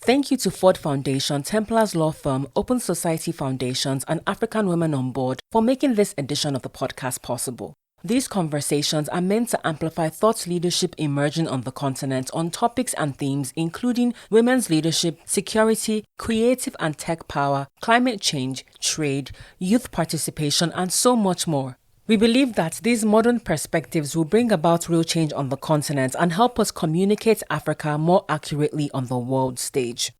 Thank you to Ford Foundation, Templars Law Firm, Open Society Foundations, and African Women on Board for making this edition of the podcast possible. These conversations are meant to amplify thought leadership emerging on the continent on topics and themes including women's leadership, security, creative and tech power, climate change, trade, youth participation, and so much more. We believe that these modern perspectives will bring about real change on the continent and help us communicate Africa more accurately on the world stage.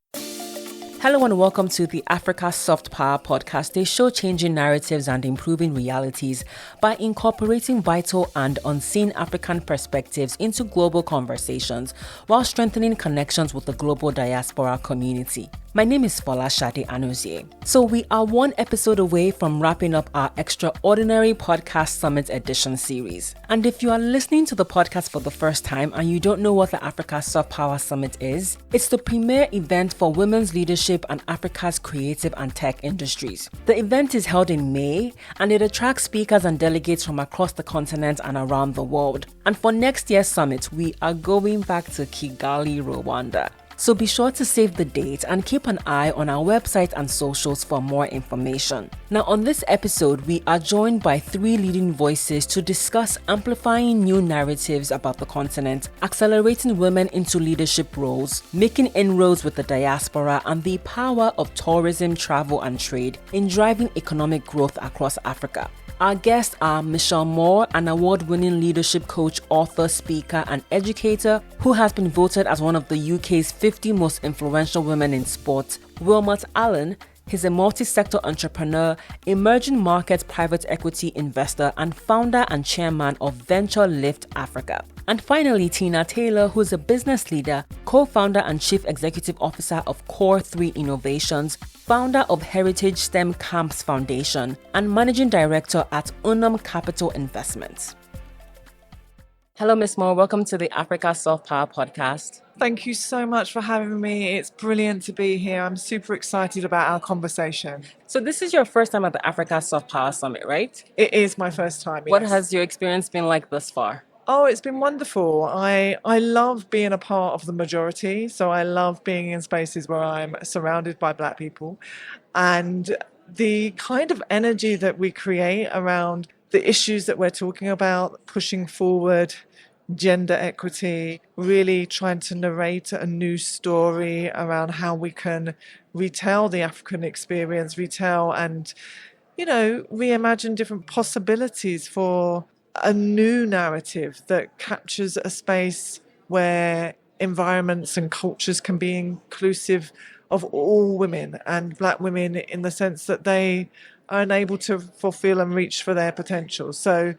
Hello and welcome to the Africa Soft Power podcast, a show changing narratives and improving realities by incorporating vital and unseen African perspectives into global conversations while strengthening connections with the global diaspora community. My name is Folashade Anozie. So we are one episode away from wrapping up our extraordinary podcast summit edition series. And if you are listening to the podcast for the first time and you don't know what the Africa Soft Power Summit is, it's the premier event for women's leadership and Africa's creative and tech industries. The event is held in May and it attracts speakers and delegates from across the continent and around the world. And for next year's summit, we are going back to Kigali, Rwanda. So be sure to save the date and keep an eye on our website and socials for more information. Now on this episode, we are joined by three leading voices to discuss amplifying new narratives about the continent, accelerating women into leadership roles, making inroads with the diaspora, and the power of tourism, travel, and trade in driving economic growth across Africa. Our guests are Michelle Moore, an award-winning leadership coach, author, speaker, and educator who has been voted as one of the UK's 50 most influential women in sport. Wilmot Allen, he's a multi-sector entrepreneur, emerging market private equity investor, and founder and chairman of VentureLift Africa. And finally, Tina Taylor, who's a business leader, co-founder and chief executive officer of Core 3 Innovations, founder of Heritage STEM Camps Foundation, and managing director at Unum Capital Investments. Hello, Ms. Moore. Welcome to the Africa Soft Power podcast. Thank you so much for having me. It's brilliant to be here. I'm super excited about our conversation. So this is your first time at the Africa Soft Power Summit, right? It is my first time, yes. What has your experience been like thus far? Oh, it's been wonderful. I love being a part of the majority. So I love being in spaces where I'm surrounded by Black people. And the kind of energy that we create around the issues that we're talking about, pushing forward, gender equity, really trying to narrate a new story around how we can retell the African experience, retell and, reimagine different possibilities for a new narrative that captures a space where environments and cultures can be inclusive of all women and Black women in the sense that they are unable to fulfill and reach for their potential. So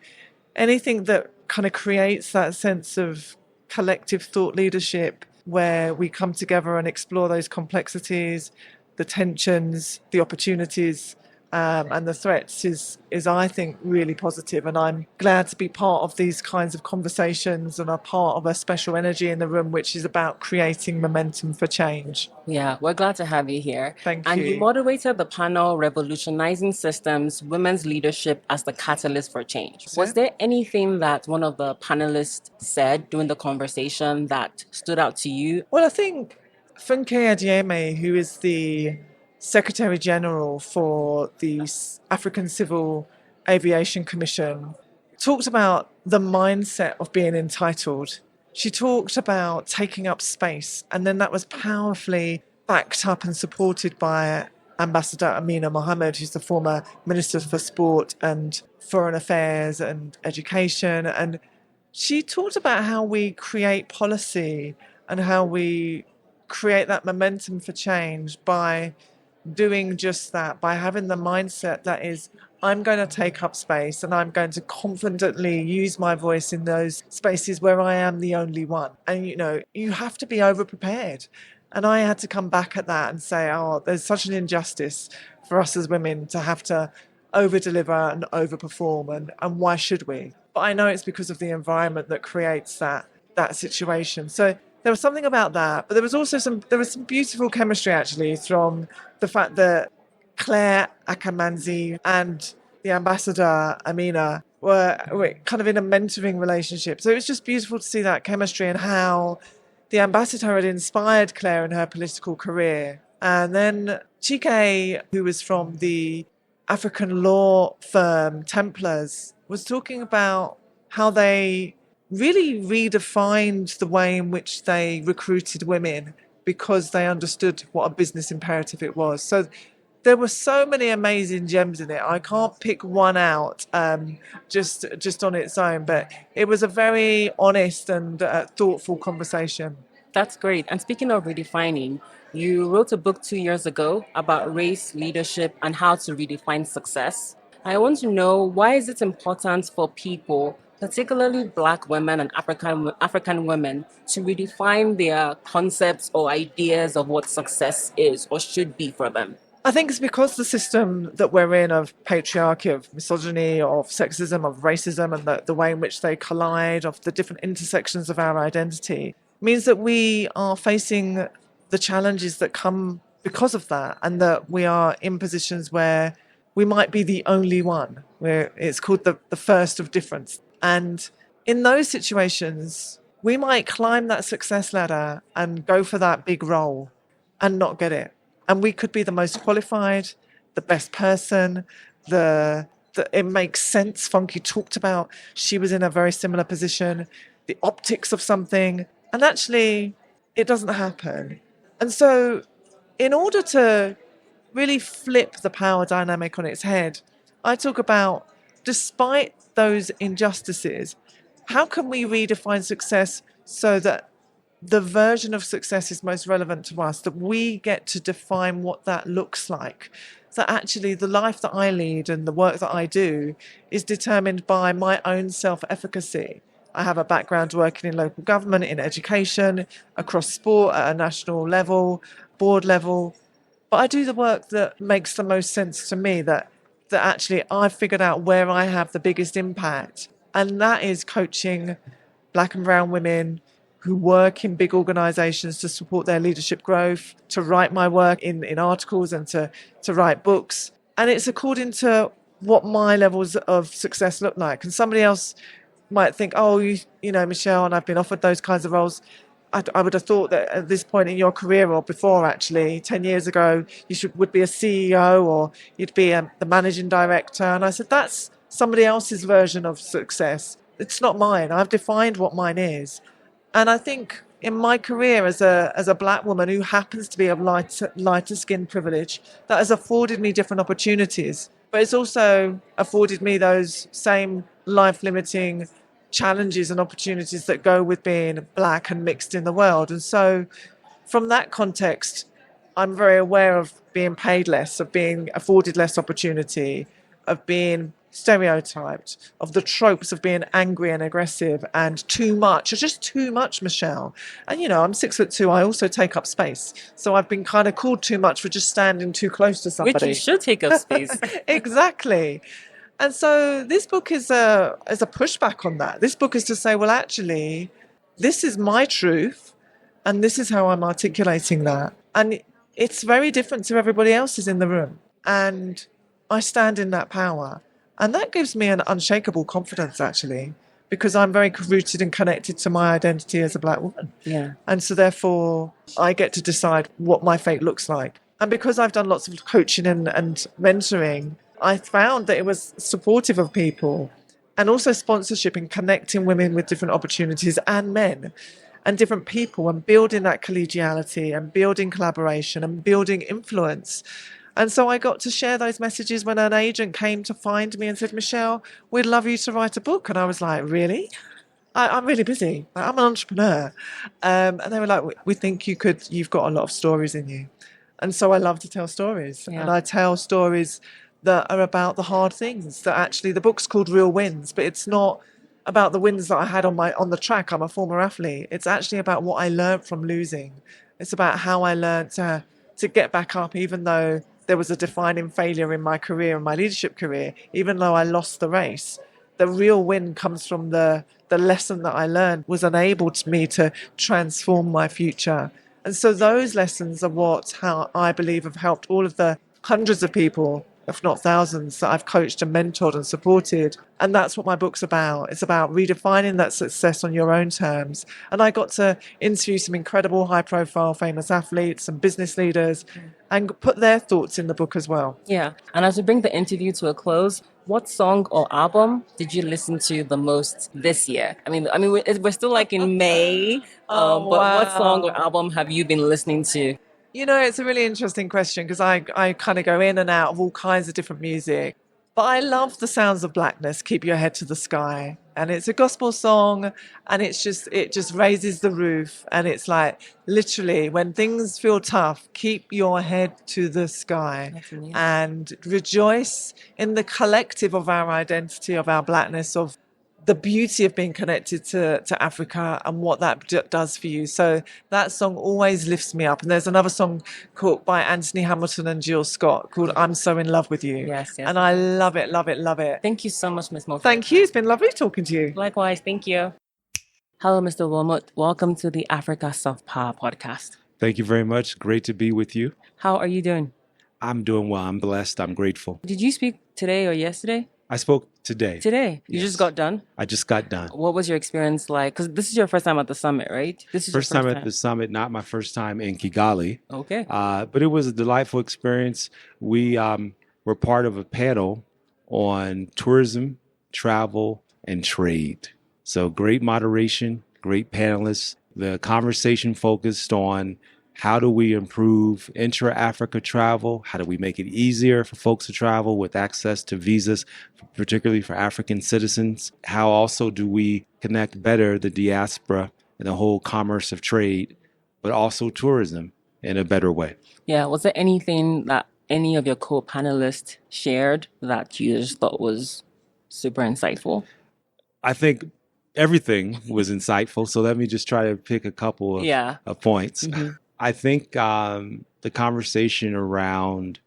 anything that kind of creates that sense of collective thought leadership where we come together and explore those complexities, the tensions, the opportunities, and the threats is I think really positive, and I'm glad to be part of these kinds of conversations and are part of a special energy in the room which is about creating momentum for change. Yeah, we're glad to have you here. Thank you. And you. You moderated the panel Revolutionizing Systems, Women's Leadership as the Catalyst for Change. Was there anything that one of the panelists said during the conversation that stood out to you? Well, I think Funke Adieme, who is the Secretary General for the African Civil Aviation Commission, talked about the mindset of being entitled. She talked about taking up space, and then that was powerfully backed up and supported by Ambassador Amina Mohammed, who's the former Minister for Sport and Foreign Affairs and Education. And she talked about how we create policy and how we create that momentum for change by doing just that, by having the mindset that is, I'm going to take up space and I'm going to confidently use my voice in those spaces where I am the only one. And, you have to be over-prepared. And I had to come back at that and say, there's such an injustice for us as women to have to over-deliver and over-perform, and why should we? But I know it's because of the environment that creates that situation. So there was something about that, but there was some beautiful chemistry actually from the fact that Claire Akamanzi and the ambassador Amina were kind of in a mentoring relationship. So it was just beautiful to see that chemistry and how the ambassador had inspired Claire in her political career. And then Chike, who was from the African law firm Templars, was talking about how they really redefined the way in which they recruited women because they understood what a business imperative it was. So there were so many amazing gems in it. I can't pick one out just on its own, but it was a very honest and thoughtful conversation. That's great. And speaking of redefining, you wrote a book 2 years ago about race, leadership, and how to redefine success. I want to know, why is it important for people, particularly Black women and African women, to redefine their concepts or ideas of what success is or should be for them? I think it's because the system that we're in of patriarchy, of misogyny, of sexism, of racism, and the way in which they collide, of the different intersections of our identity, means that we are facing the challenges that come because of that, and that we are in positions where we might be the only one, where it's called the first of difference. And in those situations, we might climb that success ladder and go for that big role and not get it. And we could be the most qualified, the best person, it makes sense. Funky talked about she was in a very similar position, the optics of something, and actually it doesn't happen. And so in order to really flip the power dynamic on its head, I talk about, despite those injustices, how can we redefine success so that the version of success is most relevant to us, that we get to define what that looks like. That actually the life that I lead and the work that I do is determined by my own self-efficacy. I have a background working in local government, in education, across sport at a national level, board level. But I do the work that makes the most sense to me, that actually I've figured out where I have the biggest impact. And that is coaching Black and brown women who work in big organisations to support their leadership growth, to write my work in articles and to write books. And it's according to what my levels of success look like. And somebody else might think, oh, you know, Michelle, and I've been offered those kinds of roles. I would have thought that at this point in your career, or before actually, 10 years ago, would be a CEO, or you'd be the managing director. And I said, that's somebody else's version of success. It's not mine. I've defined what mine is. And I think in my career as a Black woman who happens to be of lighter skin privilege, that has afforded me different opportunities. But it's also afforded me those same life-limiting challenges and opportunities that go with being Black and mixed in the world. And so from that context, I'm very aware of being paid less, of being afforded less opportunity, of being stereotyped, of the tropes of being angry and aggressive and too much, or just too much, Michelle. And, you know, I'm 6'2", I also take up space. So I've been kind of called too much for just standing too close to somebody. Which you should take up space. Exactly. And so this book is a pushback on that. This book is to say, well, actually, this is my truth, and this is how I'm articulating that. And it's very different to everybody else's in the room. And I stand in that power. And that gives me an unshakable confidence, actually, because I'm very rooted and connected to my identity as a Black woman. Yeah. And so therefore, I get to decide what my fate looks like. And because I've done lots of coaching and mentoring, I found that it was supportive of people, and also sponsorship and connecting women with different opportunities and men and different people, and building that collegiality and building collaboration and building influence. And so I got to share those messages when an agent came to find me and said, Michelle, we'd love you to write a book. And I was like, really? I'm really busy. I'm an entrepreneur. And they were like, we think you've got a lot of stories in you. And so I love to tell stories. Yeah. And I tell stories that are about the hard things, that actually the book's called Real Wins, but it's not about the wins that I had on the track. I'm a former athlete. It's actually about what I learned from losing. It's about how I learned to get back up, even though there was a defining failure in my career, in my leadership career, even though I lost the race. The real win comes from the lesson that I learned was enabled me to transform my future. And so those lessons are how I believe have helped all of the hundreds of people if not thousands, that I've coached and mentored and supported. And that's what my book's about. It's about redefining that success on your own terms. And I got to interview some incredible high-profile famous athletes and business leaders and put their thoughts in the book as well. Yeah. And as we bring the interview to a close, what song or album did you listen to the most this year? I mean, we're still like in May, but what song or album have you been listening to? You know, it's a really interesting question because I kind of go in and out of all kinds of different music. But I love the Sounds of Blackness, Keep Your Head to the Sky. And it's a gospel song and it just raises the roof. And it's like, literally, when things feel tough, keep your head to the sky and rejoice in the collective of our identity, of our blackness, of the beauty of being connected to Africa and what that does for you. So that song always lifts me up. And there's another song called by Anthony Hamilton and Jill Scott called I'm So In Love With You. Yes. And I love it, love it, love it. Thank you so much, Ms. Mo. Thank you. It's been lovely talking to you. Likewise. Thank you. Hello, Mr. Wilmot. Welcome to the Africa Soft Power podcast. Thank you very much. Great to be with you. How are you doing? I'm doing well. I'm blessed. I'm grateful. Did you speak today or yesterday? I spoke today. Today? You just got done? I just got done. What was your experience like? Because this is your first time at the summit, right? This is First time at the summit, not my first time in Kigali. Okay. But it was a delightful experience. We were part of a panel on tourism, travel, and trade. So great moderation, great panelists. The conversation focused on how do we improve intra-Africa travel? How do we make it easier for folks to travel with access to visas, particularly for African citizens? How also do we connect better the diaspora and the whole commerce of trade, but also tourism in a better way? Yeah. Was there anything that any of your co-panelists shared that you just thought was super insightful? I think everything was insightful. So let me just try to pick a couple of points. Mm-hmm. I think the conversation around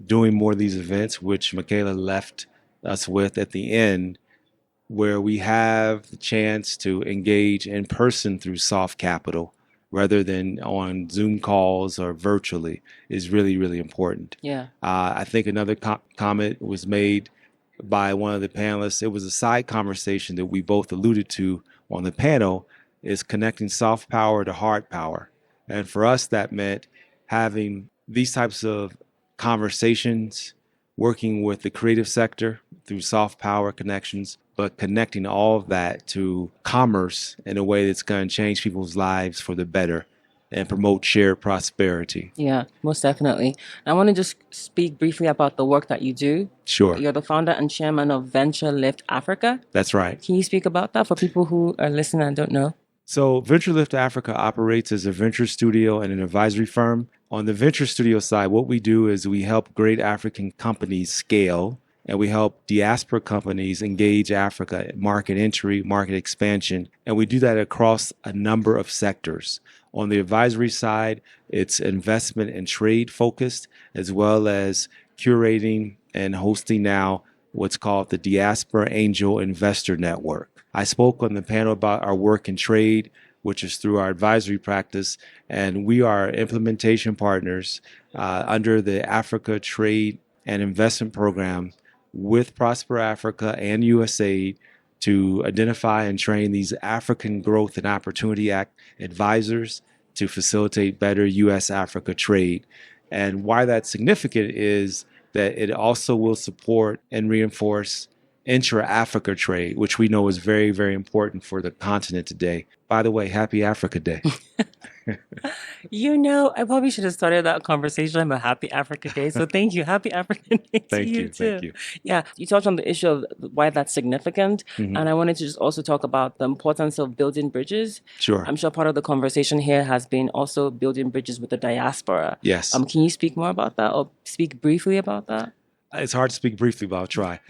doing more of these events, which Michaela left us with at the end, where we have the chance to engage in person through soft capital rather than on Zoom calls or virtually, is really, really important. Yeah. I think another comment was made by one of the panelists. It was a side conversation that we both alluded to on the panel, is connecting soft power to hard power. And for us, that meant having these types of conversations, working with the creative sector through soft power connections, but connecting all of that to commerce in a way that's going to change people's lives for the better and promote shared prosperity. Yeah, most definitely. I want to just speak briefly about the work that you do. Sure. You're the founder and chairman of VentureLift Africa. That's right. Can you speak about that for people who are listening and don't know? So VentureLift Africa operates as a venture studio and an advisory firm. On the venture studio side, what we do is we help great African companies scale, and we help diaspora companies engage Africa, market entry, market expansion, and we do that across a number of sectors. On the advisory side, it's investment and trade focused, as well as curating and hosting now what's called the Diaspora Angel Investor Network. I spoke on the panel about our work in trade, which is through our advisory practice, and we are implementation partners under the Africa Trade and Investment Program with Prosper Africa and USAID to identify and train these African Growth and Opportunity Act advisors to facilitate better U.S.-Africa trade. And why that's significant is that it also will support and reinforce intra-Africa trade, which we know is very, very important for the continent today. By the way, happy Africa Day. You know, I probably should have started that conversation about Happy Africa Day. So thank you. Happy African Day to you too. Thank you. Yeah, you touched on the issue of why that's significant. Mm-hmm. And I wanted to just also talk about the importance of building bridges. Sure. I'm sure part of the conversation here has been also building bridges with the diaspora. Yes. Can you speak more about that or speak briefly about that? It's hard to speak briefly, but I'll try.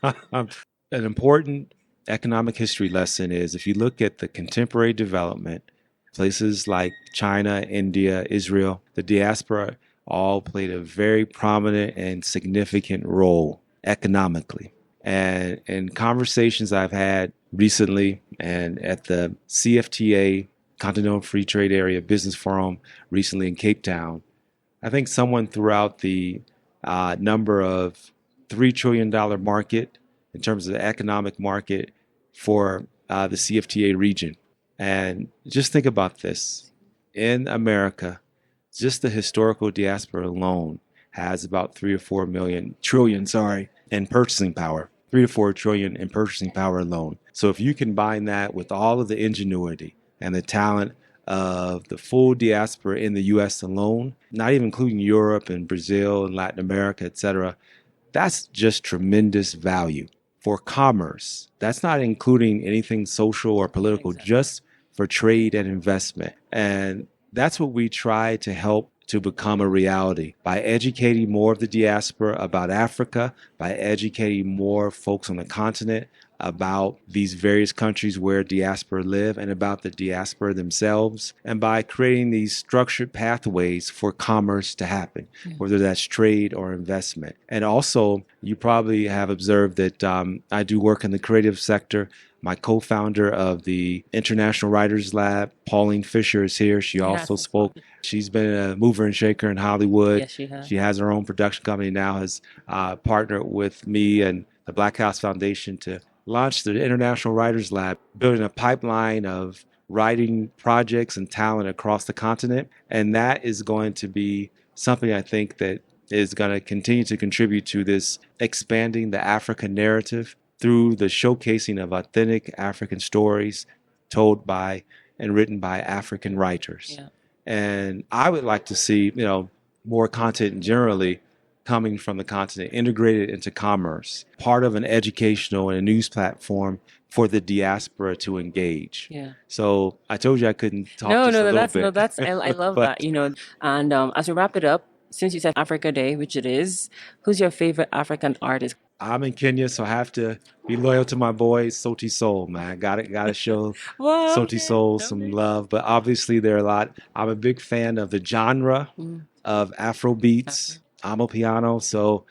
An important economic history lesson is if you look at the contemporary development, places like China, India, Israel, the diaspora all played a very prominent and significant role economically. And in conversations I've had recently and at the CFTA, Continental Free Trade Area Business Forum recently in Cape Town, I think someone throughout the number of $3 trillion market in terms of the economic market for the CFTA region. And just think about this. In America, just the historical diaspora alone has about 3 or 4 trillion in purchasing power. 3 to 4 trillion in purchasing power alone. So if you combine that with all of the ingenuity and the talent of the full diaspora in the U.S. alone, not even including Europe and Brazil and Latin America, et cetera, that's just tremendous value for commerce. That's not including anything social or political, just for trade and investment. And that's what we try to help to become a reality by educating more of the diaspora about Africa, by educating more folks on the continent about these various countries where diaspora live and about the diaspora themselves, and by creating these structured pathways for commerce to happen, whether that's trade or investment. And also, you probably have observed that I do work in the creative sector. My co-founder of the International Writers Lab, Pauline Fisher, is here. She also spoke. She's been a mover and shaker in Hollywood. Yes, she has. She has her own production company now, has partnered with me and the Black House Foundation to launch the International Writers Lab, building a pipeline of writing projects and talent across the continent. And that is going to be something I think that is going to continue to contribute to this expanding the African narrative through the showcasing of authentic African stories told by and written by African writers. Yeah. And I would like to see, more content generally coming from the continent, integrated into commerce, part of an educational and a news platform for the diaspora to engage. Yeah. So I told you I couldn't talk that's I love that, And as we wrap it up, since you said Africa Day, which it is, who's your favorite African artist? I'm in Kenya, so I have to be loyal to my boy, Sauti Sol, man. Gotta show Sauti Sol some love. But obviously there are a lot. I'm a big fan of the genre of Afro beats, Amapiano. So,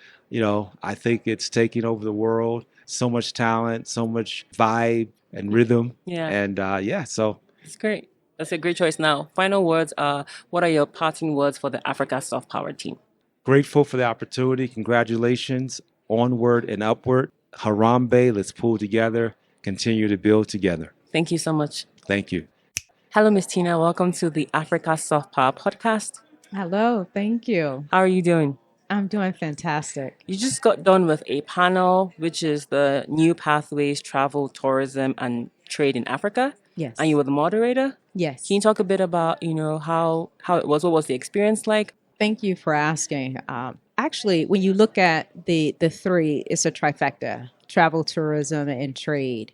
I think it's taking over the world. So much talent, so much vibe and rhythm. Yeah. And so. It's great. That's a great choice. Now, final words are, what are your parting words for the Africa Soft Power team? Grateful for the opportunity. Congratulations. Onward and upward. Harambe, let's pull together, continue to build together. Thank you so much. Thank you. Hello, Ms. Tina. Welcome to the Africa Soft Power podcast. Hello, thank you. How are you doing? I'm doing fantastic. You just got done with a panel, which is the New Pathways, Travel, Tourism, and Trade in Africa. Yes. And you were the moderator? Yes. Can you talk a bit about, how it was? What was the experience like? Thank you for asking. Actually, when you look at the three, it's a trifecta: travel, tourism, and trade.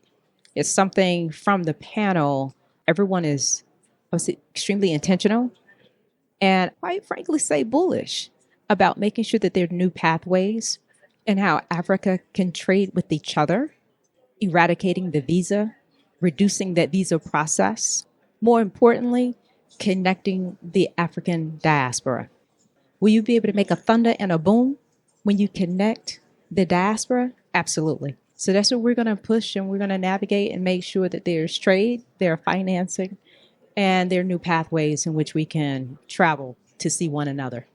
It's something from the panel. Everyone is, extremely intentional and, quite frankly, say bullish about making sure that there are new pathways and how Africa can trade with each other, eradicating the visa, reducing that visa process. More importantly, connecting the African diaspora. Will you be able to make a thunder and a boom when you connect the diaspora? Absolutely. So that's what we're going to push, and we're going to navigate and make sure that there's trade, there's financing, and there are new pathways in which we can travel to see one another.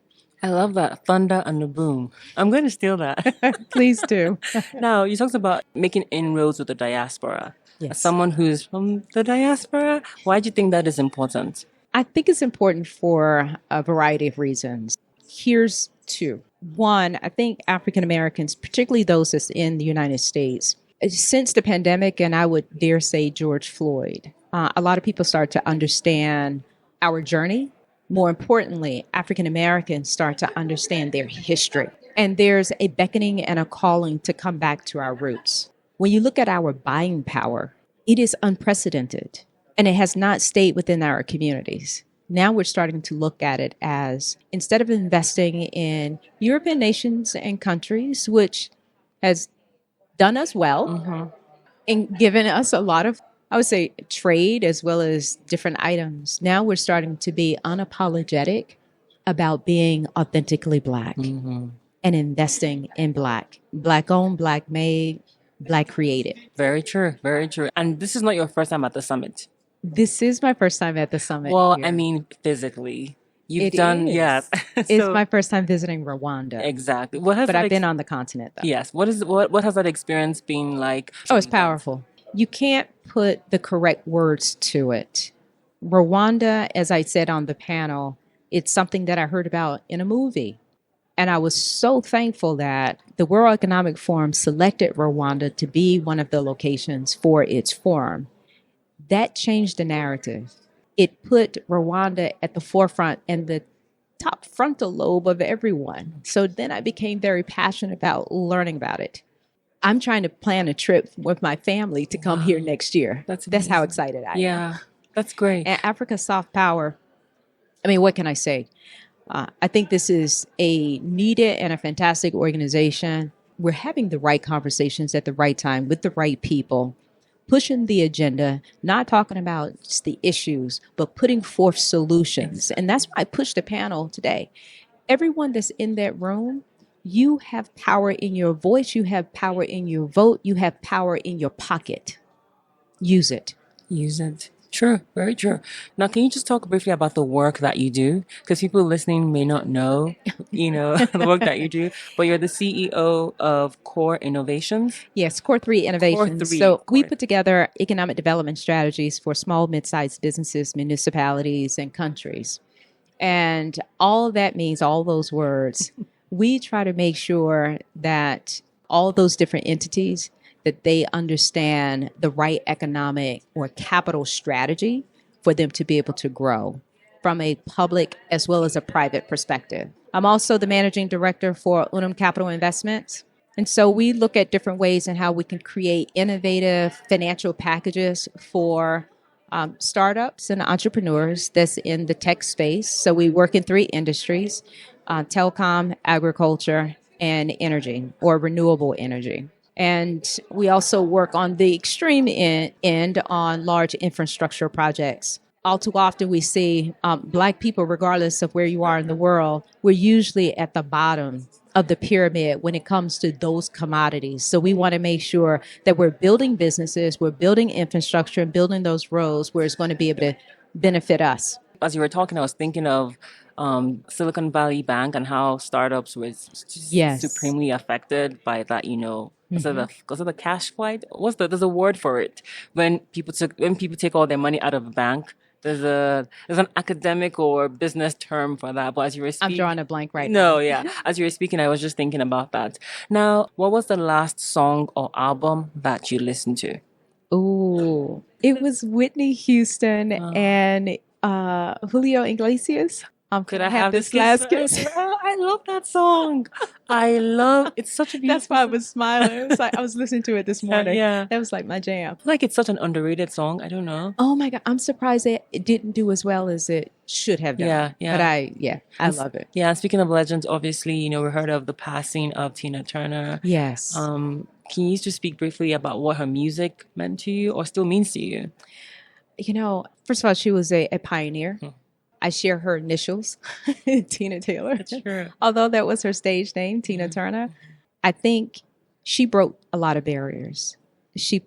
I love that, thunder and the boom. I'm going to steal that. Please do. Now, you talked about making inroads with the diaspora. Yes. As someone who's from the diaspora, why do you think that is important? I think it's important for a variety of reasons. Here's two. One, I think African Americans, particularly those that's in the United States, since the pandemic, and I would dare say George Floyd, a lot of people start to understand our journey. More importantly, African Americans start to understand their history. And there's a beckoning and a calling to come back to our roots. When you look at our buying power, it is unprecedented, and it has not stayed within our communities. Now we're starting to look at it as, instead of investing in European nations and countries, which has done us well and given us a lot of, I would say, trade as well as different items. Now we're starting to be unapologetic about being authentically Black and investing in Black. Black owned, Black made, Black created. Very true, very true. And this is not your first time at the summit. This is my first time at the summit. Well, here. I mean, physically. You've It done, is. yes. It's my first time visiting Rwanda, Exactly. but I've been on the continent though. Yes. What has that experience been like? Oh, it's powerful. You can't put the correct words to it. Rwanda, as I said on the panel, it's something that I heard about in a movie. And I was so thankful that the World Economic Forum selected Rwanda to be one of the locations for its forum. That changed the narrative. It put Rwanda at the forefront and the top frontal lobe of everyone. So then I became very passionate about learning about it. I'm trying to plan a trip with my family to come here next year. That's how excited I am. Yeah, that's great. And Africa Soft Power, I mean, what can I say? I think this is a needed and a fantastic organization. We're having the right conversations at the right time with the right people, pushing the agenda, not talking about just the issues, but putting forth solutions. And that's why I pushed the panel today. Everyone that's in that room, you have power in your voice, you have power in your vote, you have power in your pocket. Use it. Use it. True, very true. Now, can you just talk briefly about the work that you do? Because people listening may not know, the work that you do, but you're the CEO of Core Innovations. Yes, Core 3 Innovations. Core 3, so we put together economic development strategies for small, mid-sized businesses, municipalities, and countries. And all that means, all those words, we try to make sure that all those different entities, that they understand the right economic or capital strategy for them to be able to grow from a public as well as a private perspective. I'm also the managing director for Unum Capital Investments. And so we look at different ways in how we can create innovative financial packages for startups and entrepreneurs that's in the tech space. So we work in 3 industries, telecom, agriculture, and energy or renewable energy. And we also work on the extreme end on large infrastructure projects. All too often we see Black people, regardless of where you are in the world, we're usually at the bottom of the pyramid when it comes to those commodities. So we want to make sure that we're building businesses, we're building infrastructure and building those roads where it's going to be able to benefit us. As you were talking, I was thinking of Silicon Valley Bank and how startups were supremely affected by that, because of the cash flight. There's a word for it when people take all their money out of a bank. There's an academic or business term for that. But as you were speaking, I'm drawing a blank right now. No, yeah. As you were speaking, I was just thinking about that. Now, what was the last song or album that you listened to? Oh, it was Whitney Houston and Julio Iglesias. Could I have this last kiss? I love that song. It's such a beautiful. That's why I was smiling. It was like I was listening to it this morning. Yeah. That was like my jam. Like it's such an underrated song. I don't know. Oh my God. I'm surprised it didn't do as well as it should have done. Yeah. But I love it. Yeah. Speaking of legends, obviously, we heard of the passing of Tina Turner. Yes. Can you just speak briefly about what her music meant to you or still means to you? First of all, she was a pioneer. I share her initials, Tina Taylor. That's true. Although that was her stage name, Tina Turner. I think she broke a lot of barriers. She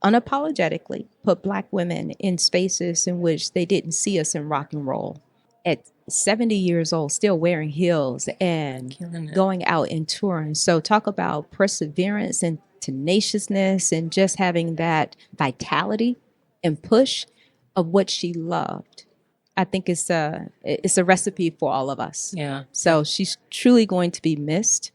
unapologetically put Black women in spaces in which they didn't see us in rock and roll. At 70 years old, still wearing heels and going out and touring. So talk about perseverance and tenaciousness and just having that vitality and push of what she loved. I think it's a recipe for all of us. Yeah. So she's truly going to be missed.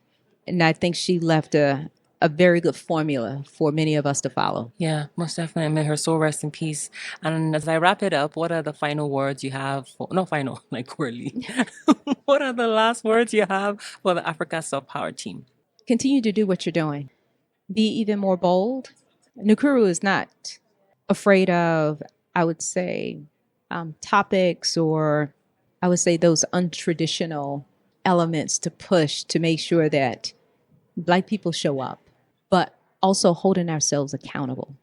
And I think she left a very good formula for many of us to follow. Yeah, most definitely. May her soul rest in peace. And as I wrap it up, what are the final words you have Curly. What are the last words you have for the Africa Soft Power team? Continue to do what you're doing. Be even more bold. Nakuru is not afraid of, I would say, topics or I would say those untraditional elements to push to make sure that Black people show up, but also holding ourselves accountable.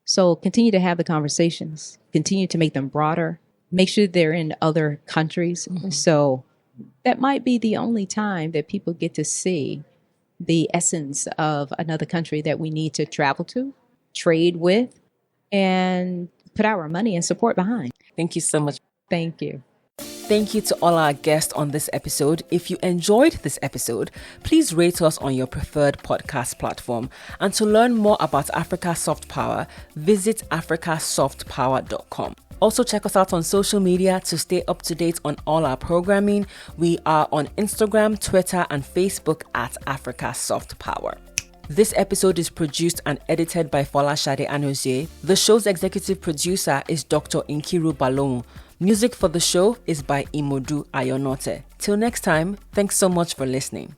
So continue to have the conversations, continue to make them broader, make sure they're in other countries. So that might be the only time that people get to see the essence of another country that we need to travel to, trade with, and put our money and support behind. Thank you so much. Thank you. thank you to all our guests on this episode. If you enjoyed this episode, please rate us on your preferred podcast platform. And to learn more about Africa Soft Power, visit africasoftpower.com. Also, check us out on social media to stay up to date on all our programming. We are on Instagram, Twitter, and Facebook at Africa Soft Power. This episode is produced and edited by Folashade Anozie. The show's executive producer is Dr. Nkiru Balon. Music for the show is by Imodu Ayonote. Till next time, thanks so much for listening.